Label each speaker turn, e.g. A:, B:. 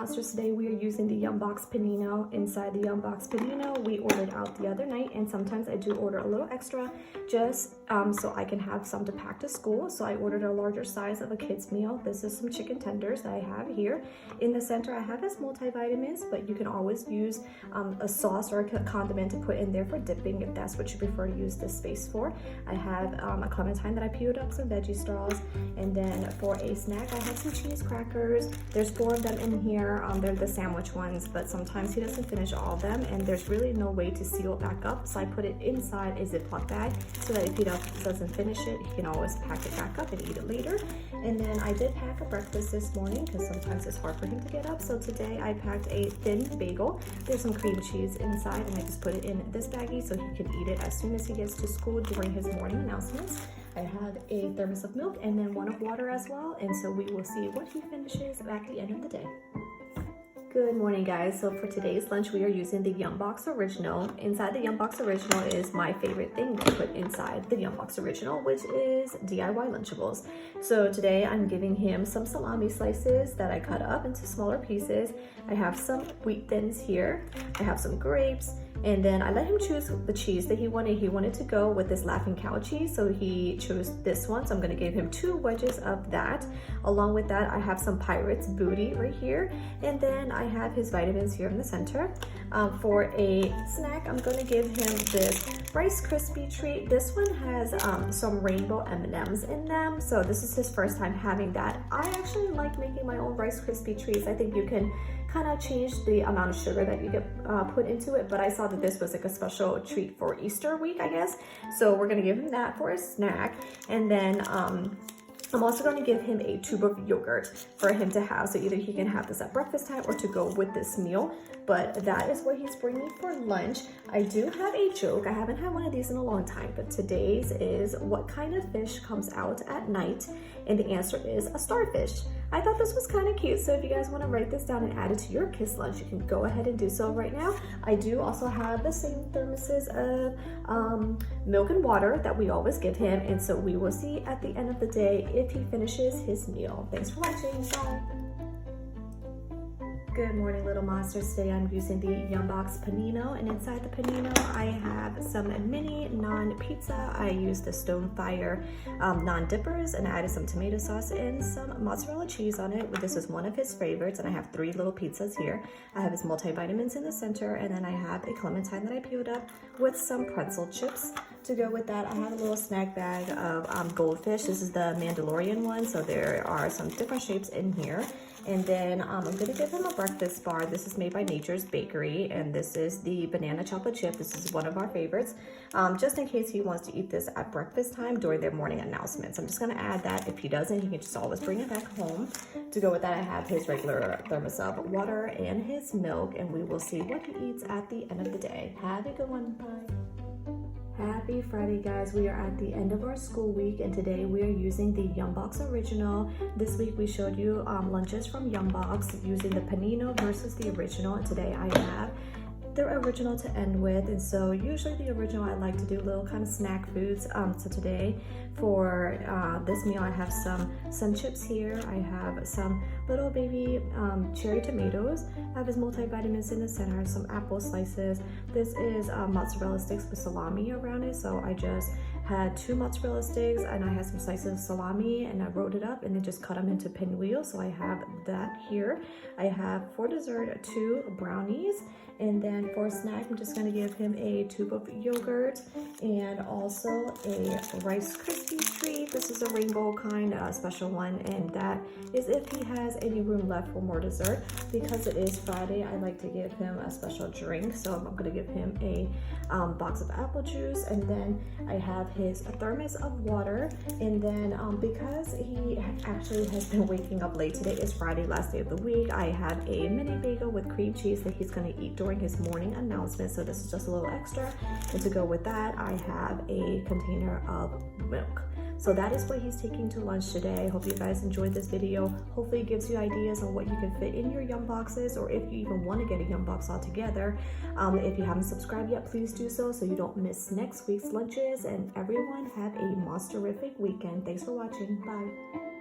A: Monsters. Today we are using the Yumbox Panino. Inside the Yumbox Panino, we ordered out the other night, and sometimes I do order a little extra just so I can have some to pack to school. So I ordered a larger size of a kid's meal. This is some chicken tenders that I have here. In the center, I have this multivitamins, but you can always use a sauce or a condiment to put in there for dipping if that's what you prefer to use this space for. I have a clementine that I peeled up, some veggie straws, and then for a snack, I have some cheese crackers. There's 4 of them in here. They're the sandwich ones, but sometimes he doesn't finish all of them, and there's really no way to seal it back up. So I put it inside a Ziploc bag so that if he doesn't finish it, he can always pack it back up and eat it later. And then I did pack a breakfast this morning because sometimes it's hard for him to get up. So today I packed a thin bagel. There's some cream cheese inside, and I just put it in this baggie so he can eat it as soon as he gets to school during his morning announcements. I have a thermos of milk and then 1 of water as well, and so we will see what he finishes at the end of the day. Good morning, guys. So for today's lunch, we are using the Yumbox Original. Inside the Yumbox Original is my favorite thing to put inside the Yumbox Original, which is DIY Lunchables. So today I'm giving him some salami slices that I cut up into smaller pieces. I have some wheat thins here. I have some grapes. And then I let him choose the cheese that he wanted. He wanted to go with this Laughing Cow cheese, so he chose this one. So I'm gonna give him 2 wedges of that. Along with that, I have some Pirate's Booty right here. And then I have his vitamins here in the center. For a snack, I'm gonna give him this Rice Krispie treat. This one has some rainbow M&Ms in them. So this is his first time having that. I actually like making my own Rice Krispie treats. I think you can kind of change the amount of sugar that you get put into it, but I saw that this was like a special treat for Easter week, I guess. So we're gonna give him that for a snack. And then I'm also going to give him a tube of yogurt for him to have. So either he can have this at breakfast time or to go with this meal. But that is what he's bringing for lunch. I do have a joke. I haven't had one of these in a long time, but today's is what kind of fish comes out at night? And the answer is a starfish. I thought this was kind of cute. So if you guys want to write this down and add it to your kids' lunch, you can go ahead and do so right now. I do also have the same thermoses of milk and water that we always give him. And so we will see at the end of the day if he finishes his meal. Thanks for watching. Bye. Good morning, little monsters. Today I'm using the Yumbox Panino, and inside the Panino I have some mini naan pizza. I used the Stonefire naan dippers, and I added some tomato sauce and some mozzarella cheese on it. This is one of his favorites, and I have 3 little pizzas here. I have his multivitamins in the center, and then I have a clementine that I peeled up with some pretzel chips. To go with that, I have a little snack bag of goldfish. This is the Mandalorian one, so there are some different shapes in here. And then I'm gonna give him a breakfast bar. This is made by Nature's Bakery, and this is the banana chocolate chip. This is one of our favorites, just in case he wants to eat this at breakfast time during their morning announcements. I'm just gonna add that. If he doesn't, he can just always bring it back home. To go with that, I have his regular thermos of water and his milk, and we will see what he eats at the end of the day. Have a good one. Bye. Happy Friday, guys. We are at the end of our school week, and today we are using the Yumbox Original. This week we showed you lunches from Yumbox using the Panino versus the Original, and today I have the Original to end with. And so usually the Original, I like to do little kind of snack foods. So today for this meal, I have some sun chips here. I have some little baby cherry tomatoes. I have his multivitamins in the center, some apple slices. This is mozzarella sticks with salami around it. So I just had 2 mozzarella sticks, and I had some slices of salami, and I rolled it up and then just cut them into pinwheels. So I have that here. I have for dessert 2 brownies, and then for a snack, I'm just gonna give him a tube of yogurt and also a Rice Krispie treat. This is a rainbow kind, special one, and that is if he has any room left for more dessert. Because it is Friday, I like to give him a special drink, so I'm gonna give him a box of apple juice, and then I have his thermos of water. And then because he actually has been waking up late, today is Friday, last day of the week, I have a mini bagel with cream cheese that he's gonna eat during his morning announcement. So this is just a little extra. And to go with that, I have a container of milk. So that is what he's taking to lunch today. I hope you guys enjoyed this video. Hopefully it gives you ideas on what you can fit in your Yum boxes, or if you even want to get a Yum box altogether. If you haven't subscribed yet, please do so you don't miss next week's lunches. And everyone have a monster-rific weekend. Thanks for watching. Bye.